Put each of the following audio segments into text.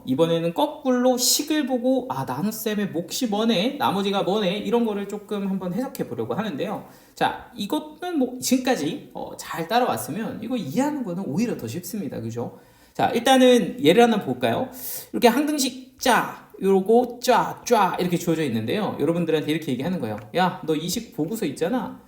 이번에는 거꾸로 식을 보고 나눗셈의 몫이 뭐네, 나머지가 뭐네, 이런 거를 조금 한번 해석해 보려고 하는데요. 자, 이것은 뭐 지금까지 잘 따라왔으면 이거 이해하는 거는 오히려 더 쉽습니다. 그죠? 자, 일단은 예를 하나 볼까요? 이렇게 항등식 짜, 요거 쫙 이렇게 주어져 있는데요. 여러분들한테 이렇게 얘기하는 거예요. 야, 너 이 식 보고서 있잖아.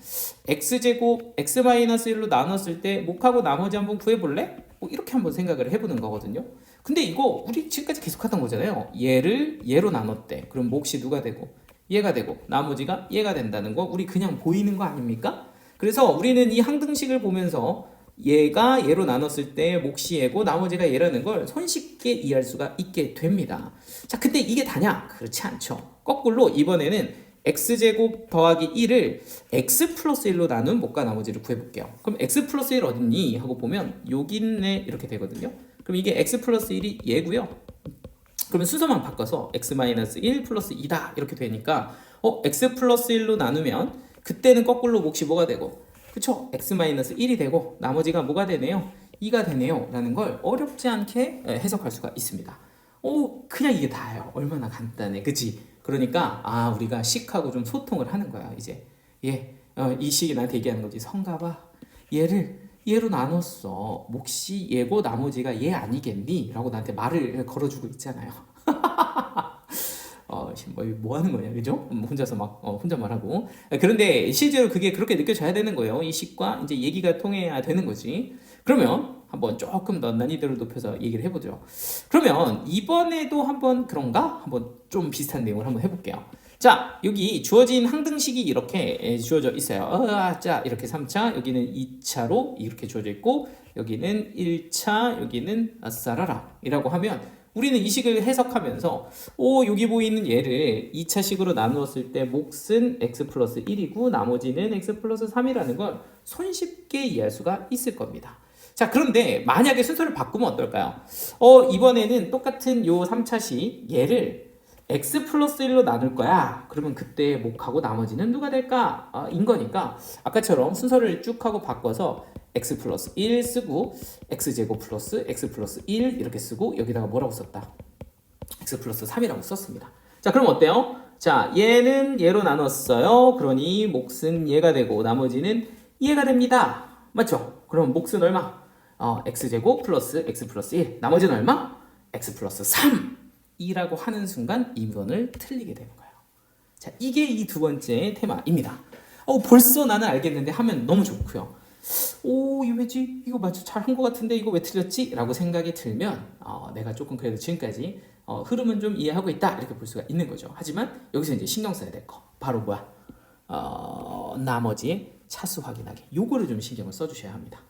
x제곱 x-1로 나눴을 때 몫하고 나머지 한번 구해볼래? 뭐 이렇게 한번 생각을 해보는 거거든요. 근데 이거 우리 지금까지 계속 하던 거잖아요. 얘를 얘로 나눴대. 그럼 몫이 누가 되고 얘가 되고 나머지가 얘가 된다는 거 우리 그냥 보이는 거 아닙니까? 그래서 우리는 이 항등식을 보면서 얘가 얘로 나눴을 때 몫이 얘고 나머지가 얘라는 걸 손쉽게 이해할 수가 있게 됩니다. 자, 근데 이게 다냐? 그렇지 않죠. 거꾸로 이번에는 x제곱 더하기 1을 x 플러스 1로 나눈 몫과 나머지를 구해볼게요. 그럼 x 플러스 1 어딨니? 하고 보면 여기 있네 이렇게 되거든요. 그럼 이게 x 플러스 1이 얘고요. 그러면 순서만 바꿔서 x-1 플러스 2다 이렇게 되니까 x 플러스 1로 나누면 그때는 거꾸로 몫이 뭐가 되고 그쵸? x-1이 되고 나머지가 뭐가 되네요? 2가 되네요 라는 걸 어렵지 않게 해석할 수가 있습니다. 그냥 이게 다예요. 얼마나 간단해, 그치? 그러니까 우리가 식하고 좀 소통을 하는 거야. 이제 이 식이 나한테 얘기하는 거지. 성가봐, 얘로 나눴어. 몫이 얘고 나머지가 얘 아니겠니? 라고 나한테 말을 걸어주고 있잖아요. 뭐 하는 거냐, 그죠? 혼자서 막 혼자 말하고. 그런데 실제로 그게 그렇게 느껴져야 되는 거예요. 이 식과 이제 얘기가 통해야 되는 거지. 그러면 한번 조금 더 난이도를 높여서 얘기를 해보죠. 그러면 이번에도 한번 그런가? 한번 좀 비슷한 내용을 한번 해볼게요. 자, 여기 주어진 항등식이 이렇게 주어져 있어요. 자, 이렇게 3차, 여기는 2차로 이렇게 주어져 있고, 여기는 1차, 여기는 아싸라라 이라고 하면 우리는 이 식을 해석하면서 여기 보이는 얘를 2차식으로 나누었을 때 몫은 x 플러스 1이고 나머지는 x 플러스 3이라는 걸 손쉽게 이해할 수가 있을 겁니다. 자, 그런데 만약에 순서를 바꾸면 어떨까요? 이번에는 똑같은 요 3차식 얘를 x 플러스 1로 나눌 거야. 그러면 그때 몫하고 나머지는 누가 될까? 인 거니까 아까처럼 순서를 쭉 하고 바꿔서 x 플러스 1 쓰고 x제곱 플러스 x 플러스 1 이렇게 쓰고 여기다가 뭐라고 썼다? x 플러스 3이라고 썼습니다. 자, 그럼 어때요? 자, 얘는 얘로 나눴어요. 그러니 몫은 얘가 되고 나머지는 얘가 됩니다. 맞죠? 그럼 몫은 얼마? x제곱 플러스 x 플러스 1 나머지는 얼마? x 플러스 3 이라고 하는 순간 이번을 틀리게 되는 거예요. 자, 이게 이 두 번째 테마입니다. 벌써 나는 알겠는데 하면 너무 좋고요. 이거 왜지? 이거 맞죠? 잘한 것 같은데 이거 왜 틀렸지? 라고 생각이 들면 내가 조금 그래도 지금까지 흐름은 좀 이해하고 있다 이렇게 볼 수가 있는 거죠. 하지만 여기서 이제 신경 써야 될 거 바로 뭐야? 나머지 차수 확인하기 요거를 좀 신경을 써주셔야 합니다.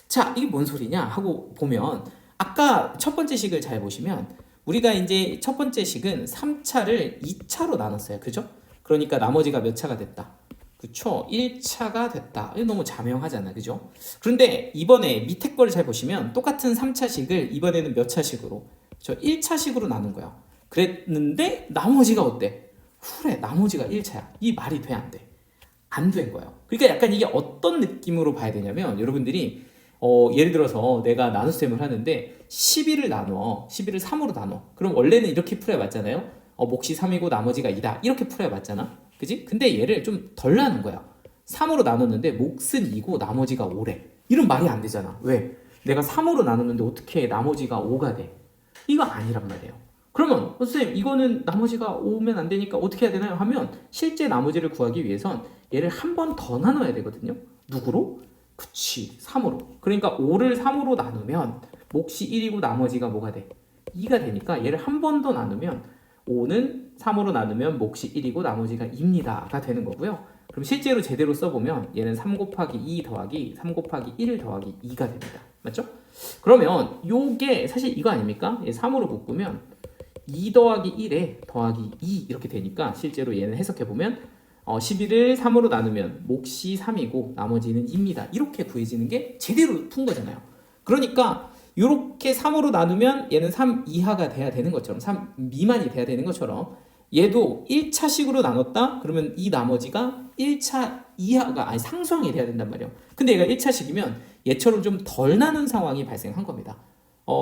자, 이게 뭔 소리냐 하고 보면 아까 첫 번째 식을 잘 보시면 우리가 이제 첫 번째 식은 3차를 2차로 나눴어요. 그죠? 그러니까 나머지가 몇 차가 됐다? 그쵸? 1차가 됐다. 이거 너무 자명하잖아. 그죠? 그런데 이번에 밑에 걸 잘 보시면 똑같은 3차식을 이번에는 몇 차식으로? 1차식으로 나눈 거야. 그랬는데 나머지가 어때? 그래, 나머지가 1차야. 이 말이 돼, 안 돼? 안 된 거예요. 그러니까 약간 이게 어떤 느낌으로 봐야 되냐면 여러분들이 예를 들어서 내가 나눗셈을 하는데 11을 나눠 11을 3으로 나눠 그럼 원래는 이렇게 풀어야 맞잖아요. 몫이 3이고 나머지가 2다 이렇게 풀어야 맞잖아. 그지? 근데 얘를 좀 덜 나눈 거야. 3으로 나눴는데 몫은 2고 나머지가 5래. 이런 말이 안 되잖아. 왜? 내가 3으로 나눴는데 어떻게 나머지가 5가 돼? 이거 아니란 말이에요. 그러면 선생님 이거는 나머지가 5면 안 되니까 어떻게 해야 되나요? 하면 실제 나머지를 구하기 위해선 얘를 한 번 더 나눠야 되거든요. 누구로? 그치, 3으로. 그러니까 5를 3으로 나누면 몫이 1이고 나머지가 뭐가 돼? 2가 되니까 얘를 한 번 더 나누면 5는 3으로 나누면 몫이 1이고 나머지가 2입니다가 되는 거고요. 그럼 실제로 제대로 써보면 얘는 3 곱하기 2 더하기 3 곱하기 1 더하기 2가 됩니다. 맞죠? 그러면 요게 사실 이거 아닙니까? 얘 3으로 묶으면 2 더하기 1에 더하기 2 이렇게 되니까 실제로 얘는 해석해보면 11을 3으로 나누면 몫이 3이고 나머지는 2입니다. 이렇게 구해지는 게 제대로 푼 거잖아요. 그러니까 이렇게 3으로 나누면 얘는 3 이하가 돼야 되는 것처럼 3 미만이 돼야 되는 것처럼 얘도 1차식으로 나눴다? 그러면 이 나머지가 1차 이하가 아니 상수항이 돼야 된단 말이에요. 근데 얘가 1차식이면 얘처럼 좀 덜 나눈 상황이 발생한 겁니다.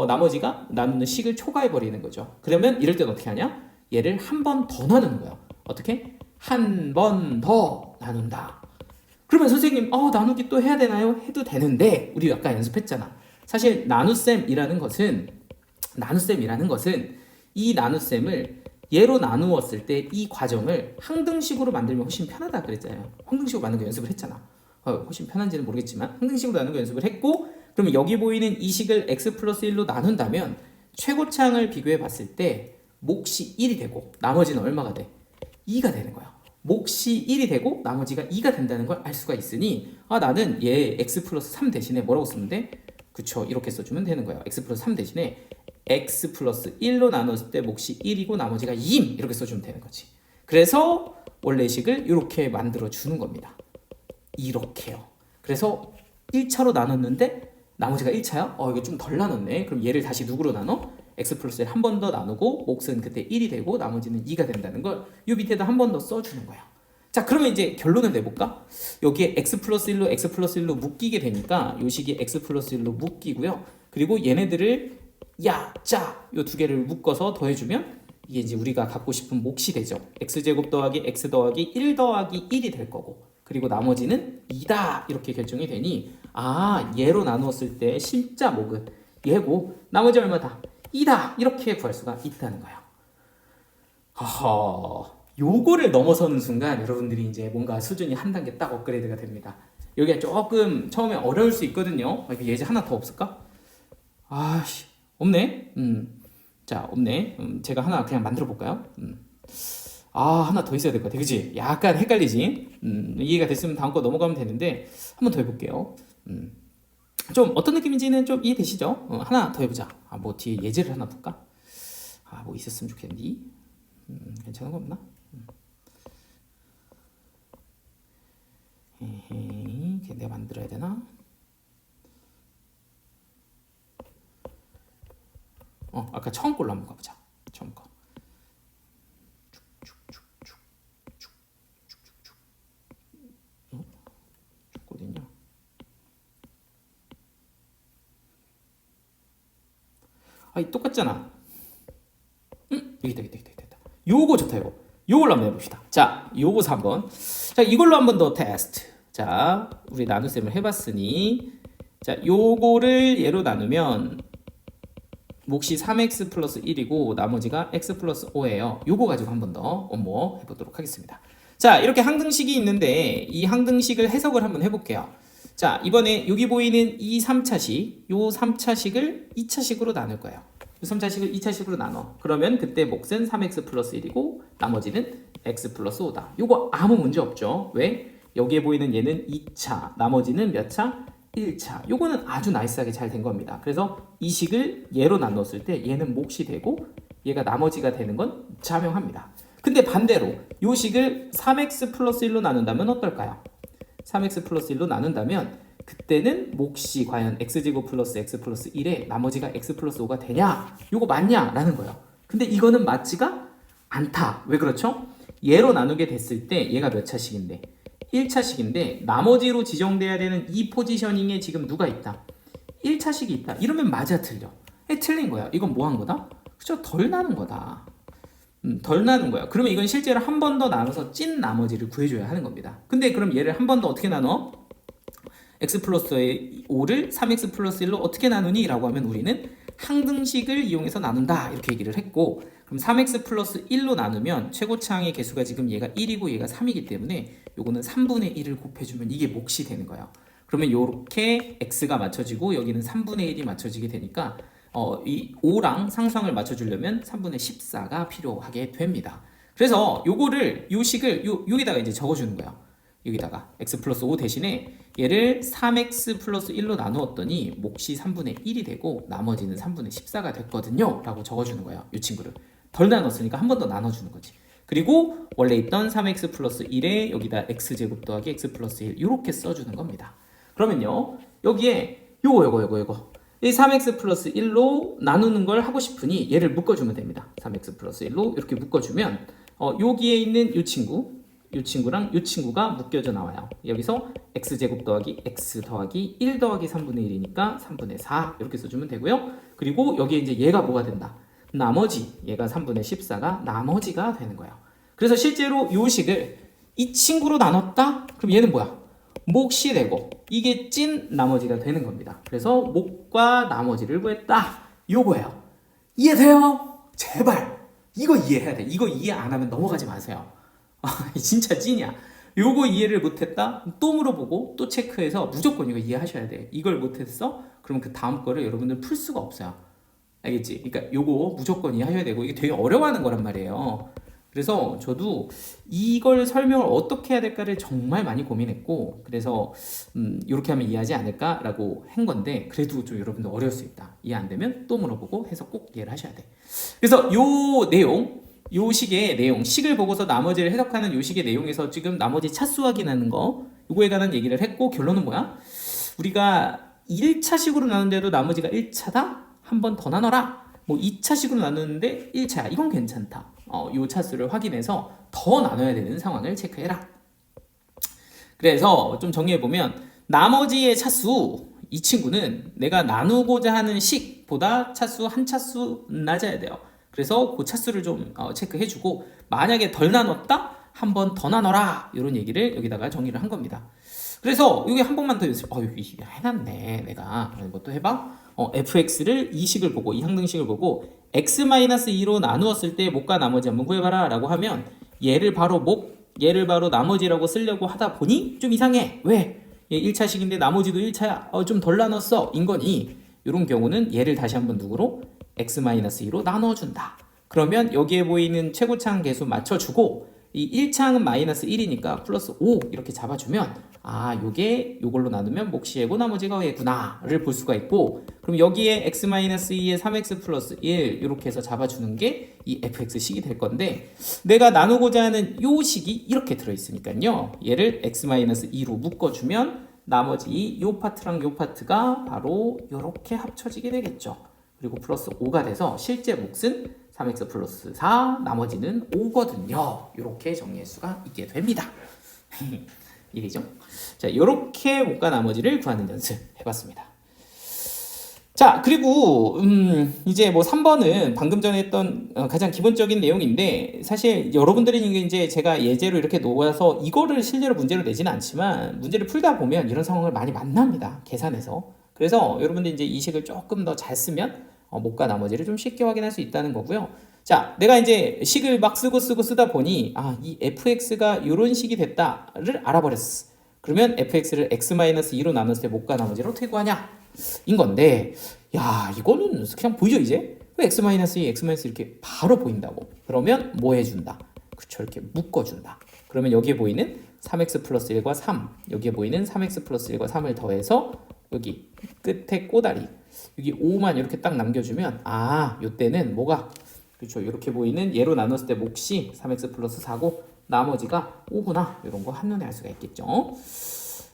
나머지가 나누는 식을 초과해 버리는 거죠. 그러면 이럴 때는 어떻게 하냐? 얘를 한 번 더 나누는 거예요. 어떻게? 한 번 더 나눈다. 그러면 선생님, 나누기 또 해야 되나요? 해도 되는데 우리 아까 연습했잖아. 사실 나눗셈이라는 것은 이 나눗셈을 얘로 나누었을 때 이 과정을 항등식으로 만들면 훨씬 편하다 그랬잖아요. 항등식으로 만드는 거 연습을 했잖아. 훨씬 편한지는 모르겠지만 항등식으로 나누는 거 연습을 했고, 그러면 여기 보이는 이 식을 x 플러스 1로 나눈다면 최고창을 비교해 봤을 때 몫이 1이 되고 나머지는 얼마가 돼? 2가 되는 거야. 몫이 1이 되고 나머지가 2가 된다는 걸 알 수가 있으니 나는 얘 x 플러스 3 대신에 뭐라고 쓰면 돼? 그쵸, 이렇게 써주면 되는 거예요. x 플러스 3 대신에 x 플러스 1로 나눴을 때 몫이 1이고 나머지가 2임 이렇게 써주면 되는 거지. 그래서 원래 식을 이렇게 만들어 주는 겁니다. 이렇게요. 그래서 1차로 나눴는데 나머지가 1차야? 이거 좀 덜 나눴네. 그럼 얘를 다시 누구로 나눠? x 플러스 1 한 번 더 나누고 몫은 그때 1이 되고 나머지는 2가 된다는 걸 이 밑에다 한 번 더 써주는 거야. 자, 그러면 이제 결론을 내볼까? 여기에 x 플러스 1로 묶이게 되니까 이 식이 x 플러스 1로 묶이고요. 그리고 얘네들을 야, 짜, 요 두 개를 묶어서 더해주면 이게 이제 우리가 갖고 싶은 몫이 되죠. x제곱 더하기 x 더하기 1 더하기 1이 될 거고, 그리고 나머지는 2다 이렇게 결정이 되니 얘로 나누었을 때 실자 몫은 얘고 나머지 얼마다? 2다 이렇게 구할 수가 있다는 거예요. 요거를 넘어서는 순간 여러분들이 이제 뭔가 수준이 한 단계 딱 업그레이드가 됩니다. 여기가 조금 처음에 어려울 수 있거든요. 예제 하나 더 없을까? 없네. 자, 없네. 제가 하나 그냥 만들어 볼까요? 하나 더 있어야 될 것 같아. 그치? 약간 헷갈리지? 이해가 됐으면 다음 거 넘어가면 되는데 한번 더 해볼게요. 좀 어떤 느낌인지는 좀 이해되시죠? 하나 더 해보자. 뭐 뒤에 예제를 하나 볼까? 뭐 있었으면 좋겠니? 괜찮은 거 없나? 내가 만들어야 되나? 아까 처음 걸로 한번 가보자. 처음 거. 어딨냐? 똑같잖아. 여기다. 요거 좋다, 요거. 요걸로 한번 해봅시다. 자, 요거 한번. 자, 이걸로 한번 더 테스트. 자, 우리 나눗셈을 해봤으니, 자, 요거를 얘로 나누면 몫이 3x 플러스 1이고 나머지가 x 플러스 5예요. 요거 가지고 한 번 더 업무 해보도록 하겠습니다. 자, 이렇게 항등식이 있는데 이 항등식을 해석을 한번 해볼게요. 자, 이번에 여기 보이는 이 3차식, 요 3차식을 2차식으로 나눌 거예요. 요 3차식을 2차식으로 나눠. 그러면 그때 몫은 3x 플러스 1이고 나머지는 x 플러스 5다. 요거 아무 문제 없죠. 왜? 여기에 보이는 얘는 2차, 나머지는 몇 차? 1차. 요거는 아주 나이스하게 잘 된 겁니다. 그래서 이 식을 얘로 나눴을 때 얘는 몫이 되고 얘가 나머지가 되는 건 자명합니다. 근데 반대로 요 식을 3x 플러스 1로 나눈다면 어떨까요? 3x 플러스 1로 나눈다면 그때는 몫이 과연 x제곱 플러스 x 플러스 1에 나머지가 x 플러스 5가 되냐? 요거 맞냐? 라는 거예요. 근데 이거는 맞지가 않다. 왜 그렇죠? 얘로 나누게 됐을 때 얘가 몇 차식인데? 1차식인데 나머지로 지정돼야 되는 이 포지셔닝에 지금 누가 있다? 1차식이 있다. 이러면 맞아, 틀려? 틀린 거야. 이건 뭐 한 거다? 그죠? 덜 나눈 거다. 덜 나눈 거야. 그러면 이건 실제로 한 번 더 나눠서 찐 나머지를 구해줘야 하는 겁니다. 근데 그럼 얘를 한 번 더 어떻게 나눠? x 플러스 5를 3x 플러스 1로 어떻게 나누니? 라고 하면 우리는 항등식을 이용해서 나눈다 이렇게 얘기를 했고, 그럼 3x 플러스 1로 나누면 최고차항의 개수가 지금 얘가 1이고 얘가 3이기 때문에 요거는 3분의 1을 곱해주면 이게 몫이 되는 거예요. 그러면 요렇게 x가 맞춰지고 여기는 3분의 1이 맞춰지게 되니까 이 5랑 상수항을 맞춰주려면 3분의 14가 필요하게 됩니다. 그래서 요거를 요 식을 여기다가 이제 적어주는 거예요. 여기다가 x 플러스 5 대신에 얘를 3x 플러스 1로 나누었더니 몫이 3분의 1이 되고 나머지는 3분의 14가 됐거든요 라고 적어주는 거예요. 이 친구를 덜 나눴으니까 한 번 더 나눠주는 거지. 그리고 원래 있던 3x 플러스 1에 여기다 x제곱 더하기 x 플러스 1 이렇게 써주는 겁니다. 그러면요 여기에 요거 이 3x 플러스 1로 나누는 걸 하고 싶으니 얘를 묶어주면 됩니다. 3x 플러스 1로 이렇게 묶어주면 여기에 있는 이 친구 이 친구랑 이 친구가 묶여져 나와요. 여기서 x제곱 더하기 x 더하기 1 더하기 3분의 1이니까 3분의 4 이렇게 써주면 되고요. 그리고 여기에 이제 얘가 뭐가 된다? 나머지, 얘가 3분의 14가 나머지가 되는 거예요. 그래서 실제로 이 식을 이 친구로 나눴다? 그럼 얘는 뭐야? 몫이 되고 이게 찐 나머지가 되는 겁니다. 그래서 몫과 나머지를 구했다. 요거예요. 이해돼요? 제발 이거 이해해야 돼. 이거 이해 안 하면 넘어가지 마세요. 진짜 찐이야. 요거 이해를 못했다? 또 물어보고 또 체크해서 무조건 이거 이해하셔야 돼. 이걸 못했어? 그러면 그 다음 거를 여러분들 풀 수가 없어요. 알겠지? 그러니까 요거 무조건 이해하셔야 되고 이게 되게 어려워하는 거란 말이에요. 그래서 저도 이걸 설명을 어떻게 해야 될까를 정말 많이 고민했고 그래서 이렇게 하면 이해하지 않을까라고 한 건데 그래도 좀 여러분들 어려울 수 있다. 이해 안 되면 또 물어보고 해서 꼭 이해를 하셔야 돼. 그래서 요 내용, 요 식의 내용, 식을 보고서 나머지를 해석하는 요 식의 내용에서 지금 나머지 차수 확인하는 거 요거에 관한 얘기를 했고 결론은 뭐야? 우리가 1차식으로 나누는데도 나머지가 1차다? 한 번 더 나눠라. 뭐 2차식으로 나누는데 1차야. 이건 괜찮다. 요 차수를 확인해서 더 나눠야 되는 상황을 체크해라. 그래서 좀 정리해보면 나머지의 차수, 이 친구는 내가 나누고자 하는 식보다 차수 한 차수 낮아야 돼요. 그래서 그 차수를 좀 체크해주고 만약에 덜 나눴다? 한 번 더 나눠라. 이런 얘기를 여기다가 정리를 한 겁니다. 그래서 여기 한 번만 더 연습. 이거 해놨네 내가. 뭐 또 해봐. fx를 이 식을 보고 이 항등식을 보고 x-2로 나누었을 때 몫과 나머지 한번 구해봐라 라고 하면 얘를 바로 나머지라고 쓰려고 하다 보니 좀 이상해. 왜? 얘 1차식인데 나머지도 1차야. 좀 덜 나눴어. 인 거니 이런 경우는 얘를 다시 한번 누구로? x-2로 나눠준다. 그러면 여기에 보이는 최고차항 계수 맞춰주고 이 1차항은 마이너스 1이니까 플러스 5 이렇게 잡아주면 요게 요걸로 나누면 몫이 얘고 나머지가 얘구나를 볼 수가 있고 그럼 여기에 x-2에 3x 플러스 1 이렇게 해서 잡아주는 게 이 fx식이 될 건데 내가 나누고자 하는 요 식이 이렇게 들어있으니까요. 얘를 x-2로 묶어주면 나머지 요 파트랑 요 파트가 바로 이렇게 합쳐지게 되겠죠. 그리고 플러스 5가 돼서 실제 몫은 3x 플러스 4 나머지는 5거든요. 이렇게 정리할 수가 있게 됩니다. 이리죠. 자, 이렇게 몫과 나머지를 구하는 연습 해봤습니다. 자, 그리고 이제 뭐 3번은 방금 전에 했던 가장 기본적인 내용인데 사실 여러분들이 이제 제가 예제로 이렇게 놓아서 이거를 실제로 문제로 내지는 않지만 문제를 풀다 보면 이런 상황을 많이 만납니다. 계산해서. 그래서 여러분들 이제 이 식을 조금 더 잘 쓰면 몫과 나머지를 좀 쉽게 확인할 수 있다는 거고요. 자, 내가 이제 식을 막 쓰다 보니 이 fx가 이런 식이 됐다를 알아버렸어. 그러면 fx를 x-2로 나눴을 때 몫과 나머지를 어떻게 구하냐? 인 건데 야 이거는 그냥 보이죠 이제? 왜 x-2, x-2 이렇게 바로 보인다고? 그러면 뭐 해준다? 그쵸 이렇게 묶어준다. 그러면 여기에 보이는 3x 플러스 1과 3 여기에 보이는 3x 플러스 1과 3을 더해서 여기 끝에 꼬다리 여기 5만 이렇게 딱 남겨주면 요때는 뭐가 그렇죠 이렇게 보이는 얘로 나눴을 때 몫이 3x 플러스 4고 나머지가 5구나 이런 거 한눈에 알 수가 있겠죠.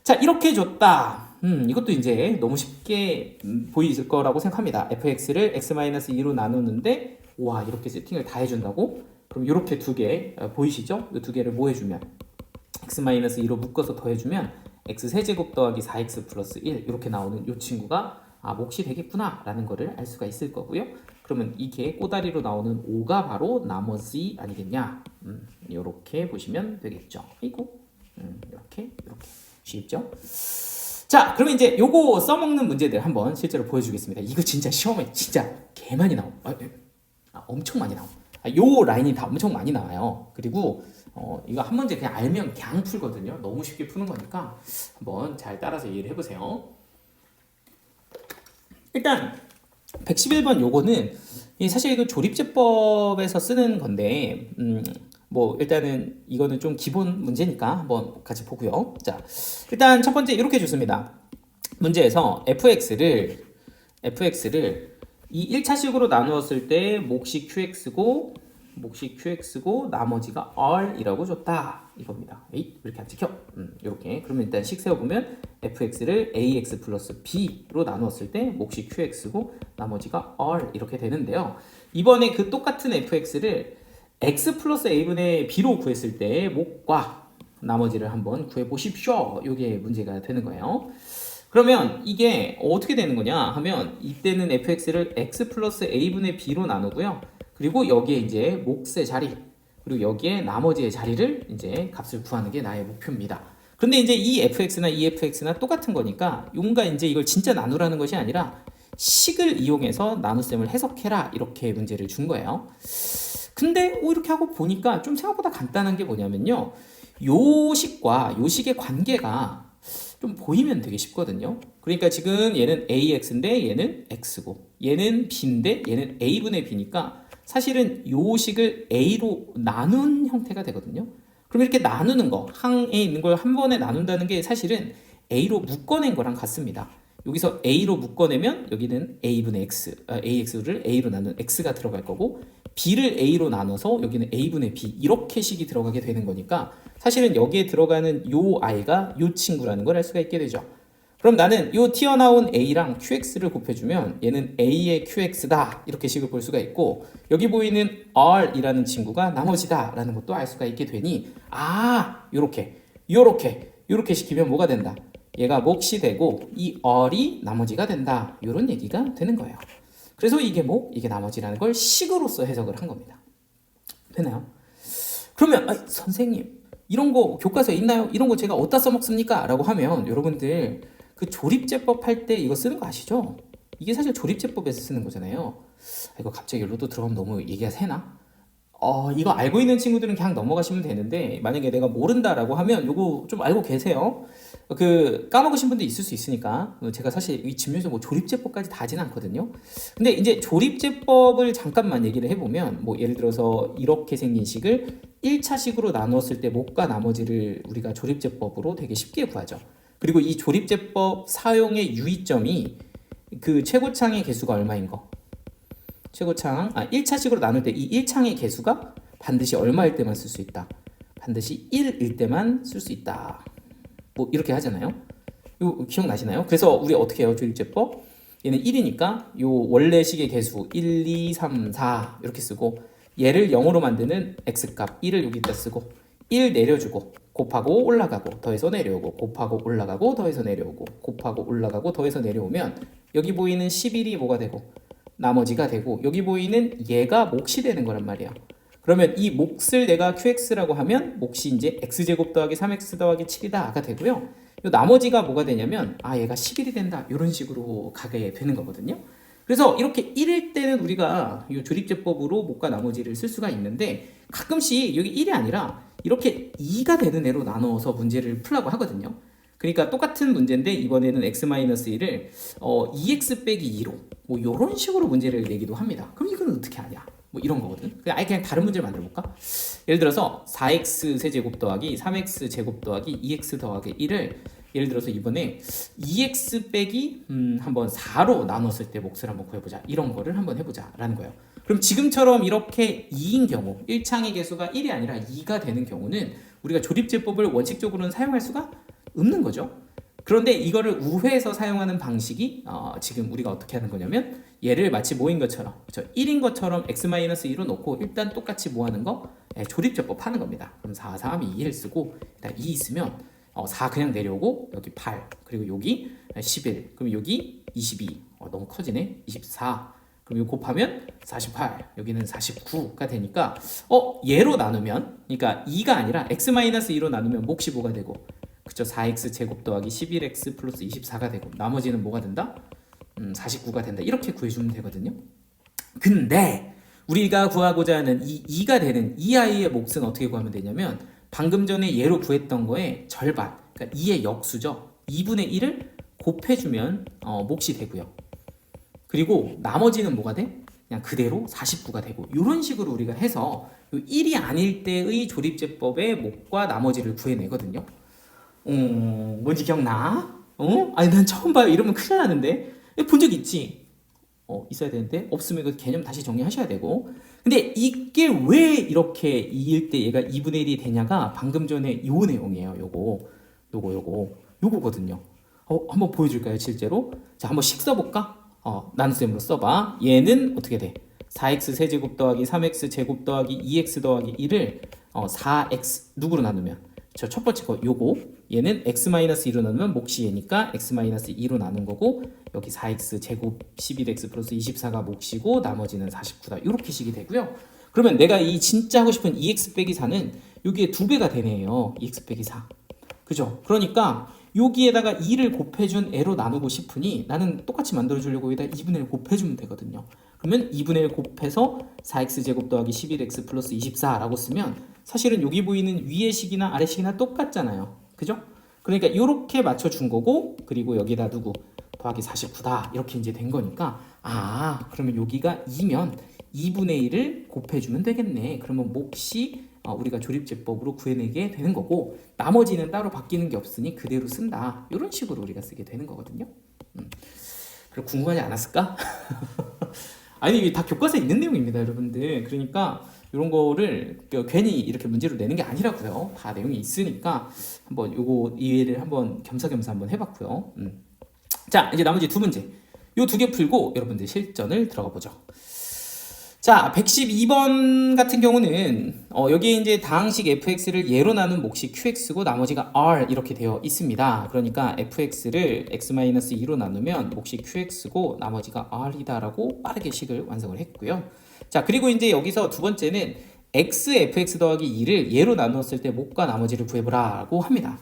자 이렇게 줬다. 이것도 이제 너무 쉽게 보일 거라고 생각합니다. fx를 x-2로 나누는데 와 이렇게 세팅을 다 해준다고? 그럼 이렇게 두 개 보이시죠? 이 두 개를 뭐 해주면 x-2로 묶어서 더해주면 x세제곱 더하기 4x 플러스 1 이렇게 나오는 이 친구가 몫이 되겠구나 라는 거를 알 수가 있을 거고요. 그러면 이게 꼬다리로 나오는 5가 바로 나머지 아니겠냐? 이렇게 보시면 되겠죠. 이렇게 쉽죠? 자, 그러면 이제 요거 써먹는 문제들 한번 실제로 보여주겠습니다. 이거 진짜 시험에 진짜 개 많이 나옴. 엄청 많이 나옴. 요 라인이 다 엄청 많이 나와요. 그리고 이거 한 문제 그냥 알면 그냥 풀거든요. 너무 쉽게 푸는 거니까 한번 잘 따라서 이해를 해보세요. 일단 111번 요거는 사실 이거 조립제법에서 쓰는 건데 뭐 일단은 이거는 좀 기본 문제니까 한번 같이 보고요. 자, 일단 첫 번째 이렇게 줬습니다. 문제에서 fx를 이 1차식으로 나누었을 때 몫이 qx고 나머지가 r이라고 줬다 이겁니다. 에이, 왜 이렇게 안 찍혀? 이렇게 그러면 일단 식 세워보면 fx를 ax 플러스 b로 나누었을 때 몫이 qx고 나머지가 r 이렇게 되는데요. 이번에 그 똑같은 fx를 x 플러스 a분의 b로 구했을 때 몫과 나머지를 한번 구해 보십시오. 이게 문제가 되는 거예요. 그러면 이게 어떻게 되는 거냐 하면 이때는 fx를 x 플러스 a분의 b로 나누고요. 그리고 여기에 이제 몫의 자리 그리고 여기에 나머지의 자리를 이제 값을 구하는 게 나의 목표입니다. 그런데 이제 이 fx나 이 fx나 똑같은 거니까 뭔가 이제 이걸 진짜 나누라는 것이 아니라 식을 이용해서 나눗셈을 해석해라 이렇게 문제를 준 거예요. 근데 이렇게 하고 보니까 좀 생각보다 간단한 게 뭐냐면요. 요 식과 요 식의 관계가 좀 보이면 되게 쉽거든요. 그러니까 지금 얘는 ax인데 얘는 x고 얘는 b인데 얘는 a분의 b니까 사실은 요 식을 a로 나눈 형태가 되거든요. 그럼 이렇게 나누는 거, 항에 있는 걸 한 번에 나눈다는 게 사실은 a로 묶어낸 거랑 같습니다. 여기서 a로 묶어내면 여기는 a분의 x, ax를 a로 나눈 x가 들어갈 거고 b를 a로 나눠서 여기는 a분의 b 이렇게 식이 들어가게 되는 거니까 사실은 여기에 들어가는 요 i가 요 친구라는 걸 알 수가 있게 되죠. 그럼 나는 요 튀어나온 a랑 qx를 곱해주면 얘는 a의 qx다 이렇게 식을 볼 수가 있고 여기 보이는 r이라는 친구가 나머지다 라는 것도 알 수가 있게 되니 요렇게 시키면 뭐가 된다? 얘가 몫이 되고 이 r이 나머지가 된다 이런 얘기가 되는 거예요. 그래서 이게 이게 나머지라는 걸 식으로서 해석을 한 겁니다. 되나요? 그러면 선생님 이런 거 교과서에 있나요? 이런 거 제가 어디다 써먹습니까? 라고 하면 여러분들 그 조립제법 할 때 이거 쓰는 거 아시죠? 이게 사실 조립제법에서 쓰는 거잖아요. 이거 갑자기 여기로 들어가면 너무 얘기가 새나? 이거 알고 있는 친구들은 그냥 넘어가시면 되는데 만약에 내가 모른다라고 하면 요거 좀 알고 계세요. 그 까먹으신 분도 있을 수 있으니까 제가 사실 이 집에서 뭐 조립제법까지 다 하진 않거든요. 근데 이제 조립제법을 잠깐만 얘기를 해보면 뭐 예를 들어서 이렇게 생긴 식을 1차식으로 나누었을 때 몫과 나머지를 우리가 조립제법으로 되게 쉽게 구하죠. 그리고 이 조립제법 사용의 유의점이 그 최고창의 개수가 얼마인 거. 최고창 1차식으로 나눌 때 이 1창의 개수가 반드시 얼마일 때만 쓸 수 있다. 반드시 1일 때만 쓸 수 있다. 뭐 이렇게 하잖아요. 이거 기억나시나요? 그래서 우리 어떻게 해요? 조립제법. 얘는 1이니까 요 원래 식의 개수 1, 2, 3, 4 이렇게 쓰고 얘를 0으로 만드는 x값 1을 여기다 쓰고 1 내려주고 곱하고 올라가고 더해서 내려오고 곱하고 올라가고 더해서 내려오고 곱하고 올라가고 더해서 내려오면 여기 보이는 11이 뭐가 되고 나머지가 되고 여기 보이는 얘가 몫이 되는 거란 말이야. 그러면 이 몫을 내가 qx라고 하면 몫이 이제 x제곱 더하기 3x 더하기 7이다가 되고요. 요 나머지가 뭐가 되냐면 얘가 11이 된다 이런 식으로 가게 되는 거거든요. 그래서 이렇게 1일 때는 우리가 이 조립제법으로 몫과 나머지를 쓸 수가 있는데 가끔씩 여기 1이 아니라 이렇게 2가 되는 애로 나눠서 문제를 풀라고 하거든요. 그러니까 똑같은 문제인데 이번에는 x-1을 2x 빼기 2로 뭐 이런 식으로 문제를 내기도 합니다. 그럼 이건 어떻게 하냐? 뭐 이런 거거든. 그냥 다른 문제를 만들어 볼까? 예를 들어서 4x 세제곱 더하기 3x 제곱 더하기 2x 더하기 1을 예를 들어서 이번에 2x 빼기 한번 4로 나눴을 때 몫을 한번 구해보자. 이런 거를 한번 해보자 라는 거예요. 그럼 지금처럼 이렇게 2인 경우 1창의 개수가 1이 아니라 2가 되는 경우는 우리가 조립제법을 원칙적으로는 사용할 수가 없는 거죠. 그런데 이거를 우회해서 사용하는 방식이 지금 우리가 어떻게 하는 거냐면 얘를 마치 뭐인 것처럼 1인 것처럼 x-1로 놓고 일단 똑같이 뭐 하는 거? 조립제법 하는 겁니다. 그럼 4, 3, 2, 1 쓰고 일단 2 있으면 4 그냥 내려오고 여기 8 그리고 여기 11 그럼 여기 22 너무 커지네 24 그럼 이거 곱하면 48 여기는 49가 되니까 얘로 나누면 그러니까 2가 아니라 x-2로 나누면 몫이 뭐가 되고 그쵸 4x 제곱 더하기 11x 플러스 24가 되고 나머지는 뭐가 된다? 49가 된다 이렇게 구해주면 되거든요. 근데 우리가 구하고자 하는 이 2가 되는 이 아이의 몫은 어떻게 구하면 되냐면 방금 전에 얘로 구했던 거의 절반 그러니까 2의 역수죠. 2분의 1을 곱해주면 몫이 되고요. 그리고 나머지는 뭐가 돼? 그냥 그대로 49가 되고 이런 식으로 우리가 해서 1이 아닐 때의 조립제법의 몫과 나머지를 구해내거든요. 뭔지 기억나? 아니 난 처음 봐요. 이러면 큰일 나는데 본 적 있지? 있어야 되는데 없으면 그 개념 다시 정리하셔야 되고 근데 이게 왜 이렇게 2일 때 얘가 2분의 1이 되냐가 방금 전에 요 내용이에요. 요거거든요. 한번 보여줄까요? 실제로? 자 한번 식 써볼까? 나눗셈으로 써봐. 얘는 어떻게 돼? 4x 세제곱 더하기 3x 제곱 더하기 2x 더하기 1을 4x 누구로 나누면 저 첫 번째 거 요거 얘는 x-2로 나누면 몫이 얘니까 x-2로 나눈 거고 여기 4x 제곱 11x 플러스 24가 몫이고 나머지는 49다. 이렇게 식이 되고요. 그러면 내가 이 진짜 하고 싶은 2x 빼기 4는 여기에 2배가 되네요. 2x 빼기 4. 그죠? 그러니까 여기에다가 2를 곱해준 애로 나누고 싶으니 나는 똑같이 만들어주려고 여기다 2분의 1 곱해주면 되거든요. 그러면 2분의 1 곱해서 4x제곱 더하기 11x 플러스 24라고 쓰면 사실은 여기 보이는 위의 식이나 아래 식이나 똑같잖아요. 그죠? 그러니까 이렇게 맞춰준 거고 그리고 여기다 두고 더하기 49다 이렇게 이제 된 거니까 그러면 여기가 2면 2분의 1을 곱해주면 되겠네. 그러면 몫이 우리가 조립제법으로 구해내게 되는 거고 나머지는 따로 바뀌는 게 없으니 그대로 쓴다. 이런 식으로 우리가 쓰게 되는 거거든요. 그리고 궁금하지 않았을까? 아니 이게 다 교과서에 있는 내용입니다, 여러분들. 그러니까 이런 거를 괜히 이렇게 문제로 내는 게 아니라고요. 다 내용이 있으니까 한번 요거 이해를 한번 겸사겸사 한번 해봤고요. 자, 이제 나머지 두 문제. 요 두 개 풀고 여러분들 실전을 들어가 보죠. 자, 112번 같은 경우는 여기에 이제 다항식 fx를 예로 나눈 몫이 qx고 나머지가 r 이렇게 되어 있습니다. 그러니까 fx를 x-2로 나누면 몫이 qx고 나머지가 r이다라고 빠르게 식을 완성을 했고요. 자, 그리고 이제 여기서 두 번째는 xfx 더하기 2를 예로 나누었을 때 몫과 나머지를 구해보라고 합니다.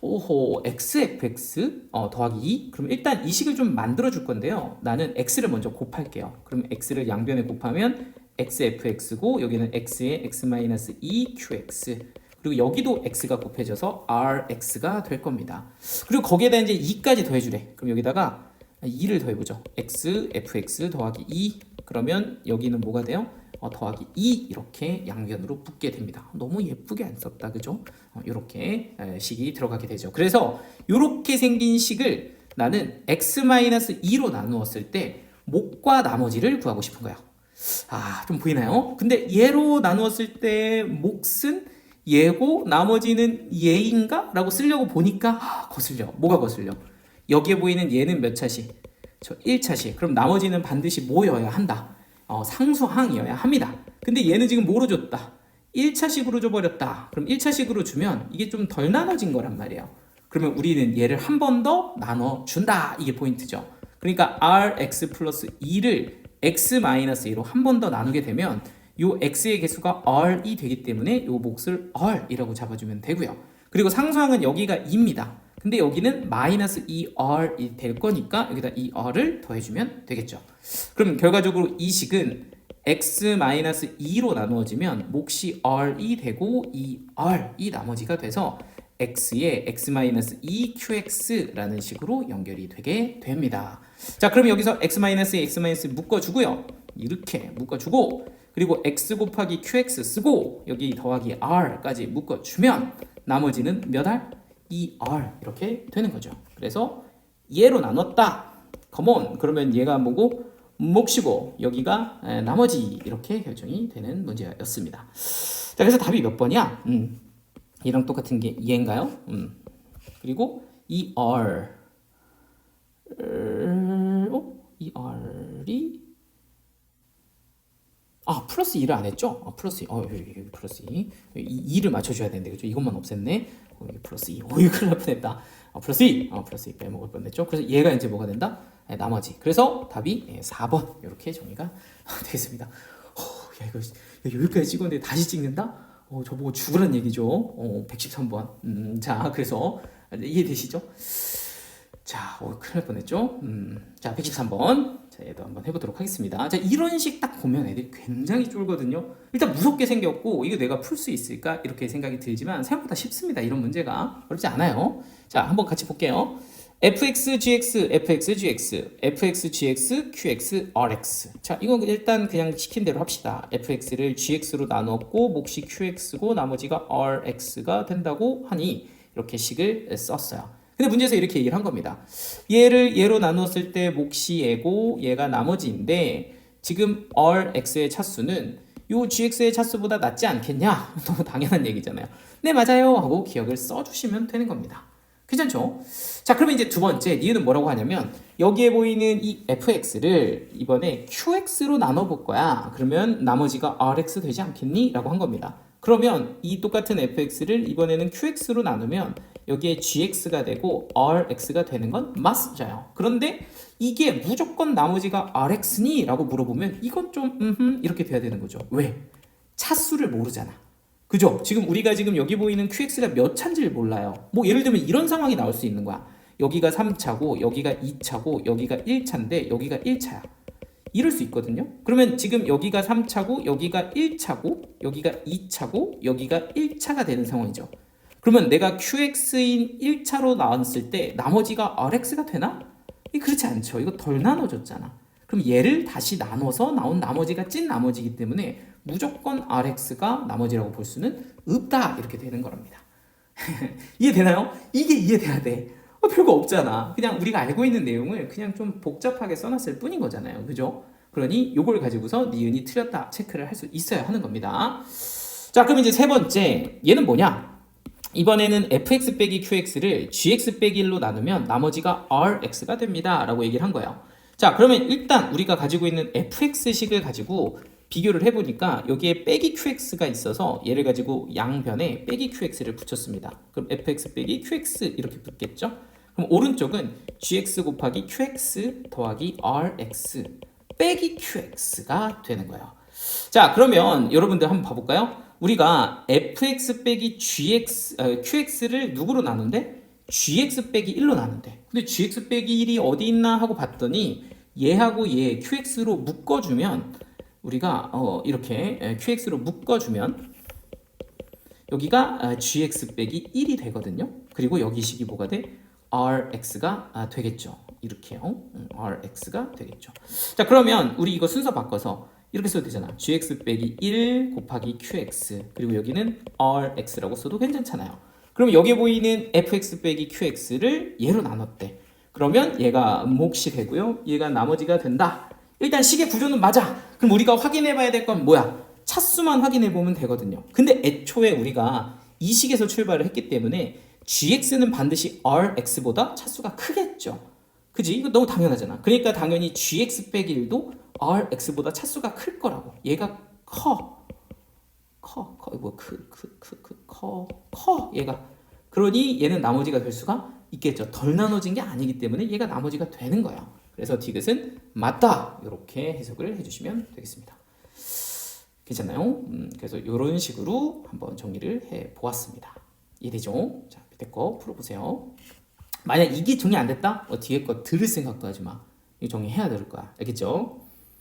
오호, xfx 더하기 2? 그럼 일단 이 식을 좀 만들어 줄 건데요. 나는 x를 먼저 곱할게요. 그럼 x를 양변에 곱하면 xfx고 여기는 x에 x-2qx 그리고 여기도 x가 곱해져서 rx가 될 겁니다. 그리고 거기에다 이제 2까지 더해주래. 그럼 여기다가 2를 더해보죠. xfx 더하기 2 그러면 여기는 뭐가 돼요? 더하기 2 이렇게 양변으로 붙게 됩니다. 너무 예쁘게 안 썼다, 그죠? 이렇게 식이 들어가게 되죠. 그래서 이렇게 생긴 식을 나는 x-2로 나누었을 때 몫과 나머지를 구하고 싶은 거야. 좀 보이나요? 근데 얘로 나누었을 때 몫은 얘고 나머지는 얘인가? 라고 쓰려고 보니까 거슬려. 뭐가 거슬려? 여기에 보이는 얘는 몇 차식? 저 1차식. 그럼 나머지는 반드시 뭐여야 한다? 상수항이어야 합니다. 근데 얘는 지금 뭐로 줬다? 1차식으로 줘버렸다. 그럼 1차식으로 주면 이게 좀 덜 나눠진 거란 말이에요. 그러면 우리는 얘를 한 번 더 나눠준다. 이게 포인트죠. 그러니까 rx 플러스 2를 x-2로 한 번 더 나누게 되면 요 x의 개수가 r이 되기 때문에 요 몫을 r이라고 잡아주면 되고요. 그리고 상수항은 여기가 2입니다. 근데 여기는 마이너스 2r이 될 거니까 여기다 2r을 더해주면 되겠죠. 그럼 결과적으로 이 식은 x-2로 나누어지면 몫이 r이 되고 이 r이 나머지가 돼서 x에 x-2qx라는 식으로 연결이 되게 됩니다. 자, 그럼 여기서 x-에 x- 묶어주고요. 이렇게 묶어주고 그리고 x 곱하기 qx 쓰고 여기 더하기 r까지 묶어주면 나머지는 몇 r? 2r 이렇게 되는 거죠. 그래서 얘로 나눴다. 컴온. 그러면 얘가 뭐고? 몫이고 여기가 나머지 이렇게 결정이 되는 문제였습니다. 자, 그래서 답이 몇 번이야? 얘랑 똑같은 게 얘인가요? 그리고 이 r 이 r이 플러스 2를 안 했죠? 플러스 2. 여기 플러스 2. 2를 맞춰줘야 되는데, 그죠? 이것만 없앴네. 여기 플러스 2. 이거 큰일 날 뻔했다. 플러스 2. 플러스 2 빼먹을 뻔했죠? 그래서 얘가 이제 뭐가 된다? 나머지. 그래서 답이 4번. 이렇게 정리가 되겠습니다. 야, 이거 여기까지 찍었는데 다시 찍는다? 저보고 죽으란 얘기죠. 113번. 자, 그래서 이해되시죠? 자, 큰일 날 뻔했죠? 자, 113번. 자, 얘도 한번 해보도록 하겠습니다. 자, 이런 식 딱 보면 애들이 굉장히 쫄거든요. 일단 무섭게 생겼고, 이거 내가 풀 수 있을까? 이렇게 생각이 들지만, 생각보다 쉽습니다. 이런 문제가. 어렵지 않아요. 자, 한번 같이 볼게요. fx, gx, fx, gx, fx, gx, qx, rx. 자, 이건 일단 그냥 시킨 대로 합시다. fx를 gx로 나눴고, 몫이 qx고, 나머지가 rx가 된다고 하니, 이렇게 식을 썼어요. 근데 문제에서 이렇게 얘기를 한 겁니다. 얘를 얘로 나누었을 때 몫이 얘고 얘가 나머지인데 지금 rx의 차수는 요 gx의 차수보다 낮지 않겠냐? 너무 당연한 얘기잖아요. 네, 맞아요 하고 기억을 써주시면 되는 겁니다. 괜찮죠? 자, 그러면 이제 두 번째 니은은 뭐라고 하냐면 여기에 보이는 이 fx를 이번에 qx로 나눠볼 거야. 그러면 나머지가 rx 되지 않겠니? 라고 한 겁니다. 그러면 이 똑같은 fx를 이번에는 qx로 나누면 여기에 gx가 되고 rx가 되는 건 맞아요. 그런데 이게 무조건 나머지가 rx니? 라고 물어보면 이건 좀 이렇게 돼야 되는 거죠. 왜? 차수를 모르잖아. 그죠? 지금 우리가 지금 여기 보이는 qx가 몇 차인지를 몰라요. 뭐 예를 들면 이런 상황이 나올 수 있는 거야. 여기가 3차고 여기가 2차고 여기가 1차인데 여기가 1차야. 이럴 수 있거든요. 그러면 지금 여기가 3차고 여기가 1차고 여기가 2차고 여기가 1차가 되는 상황이죠. 그러면 내가 QX인 1차로 나왔을 때 나머지가 RX가 되나? 그렇지 않죠. 이거 덜 나눠졌잖아. 그럼 얘를 다시 나눠서 나온 나머지가 찐 나머지이기 때문에 무조건 RX가 나머지라고 볼 수는 없다. 이렇게 되는 겁니다. 이해되나요? 이게 이해돼야 돼. 별거 없잖아. 그냥 우리가 알고 있는 내용을 그냥 좀 복잡하게 써놨을 뿐인 거잖아요. 그죠? 그러니 이걸 가지고서 니은이 틀렸다 체크를 할 수 있어야 하는 겁니다. 자, 그럼 이제 세 번째, 얘는 뭐냐? 이번에는 fx 빼기 qx를 gx 빼기 1로 나누면 나머지가 rx가 됩니다. 라고 얘기를 한 거예요. 자, 그러면 일단 우리가 가지고 있는 fx식을 가지고 비교를 해보니까 여기에 빼기 qx가 있어서 얘를 가지고 양변에 빼기 qx를 붙였습니다. 그럼 fx 빼기 qx 이렇게 붙겠죠? 그럼 오른쪽은 gx 곱하기 qx 더하기 rx 빼기 qx가 되는 거예요. 자, 그러면 여러분들 한번 봐볼까요? 우리가 fx 빼기 qx를 누구로 나눈대? gx 빼기 1로 나눈대. 근데 gx 빼기 1이 어디 있나 하고 봤더니 얘하고 얘 qx로 묶어주면 우리가 이렇게 qx로 묶어주면 여기가 gx 빼기 1이 되거든요. 그리고 여기 식이 뭐가 돼? rx가 되겠죠. 이렇게요. rx가 되겠죠. 자, 그러면 우리 이거 순서 바꿔서 이렇게 써도 되잖아. gx 빼기 1 곱하기 qx 그리고 여기는 rx라고 써도 괜찮잖아요. 그럼 여기 보이는 fx 빼기 qx를 얘로 나눴대. 그러면 얘가 몫이 되고요. 얘가 나머지가 된다. 일단 식의 구조는 맞아. 그럼 우리가 확인해 봐야 될 건 뭐야? 차수만 확인해 보면 되거든요. 근데 애초에 우리가 이 식에서 출발을 했기 때문에 gx는 반드시 rx보다 차수가 크겠죠. 그지? 이거 너무 당연하잖아. 그러니까 당연히 gx 빼기 1도 rx보다 차수가 클 거라고. 얘가 커. 얘가. 그러니 얘는 나머지가 될 수가 있겠죠. 덜 나눠진 게 아니기 때문에 얘가 나머지가 되는 거야. 그래서 디귿은 맞다. 이렇게 해석을 해주시면 되겠습니다. 괜찮나요? 그래서 이런 식으로 한번 정리를 해 보았습니다. 이해되죠? 자, 밑에 거 풀어보세요. 만약 이게 정리 안 됐다? 뒤에 거 들을 생각도 하지 마. 이거 정리해야 될 거야. 알겠죠?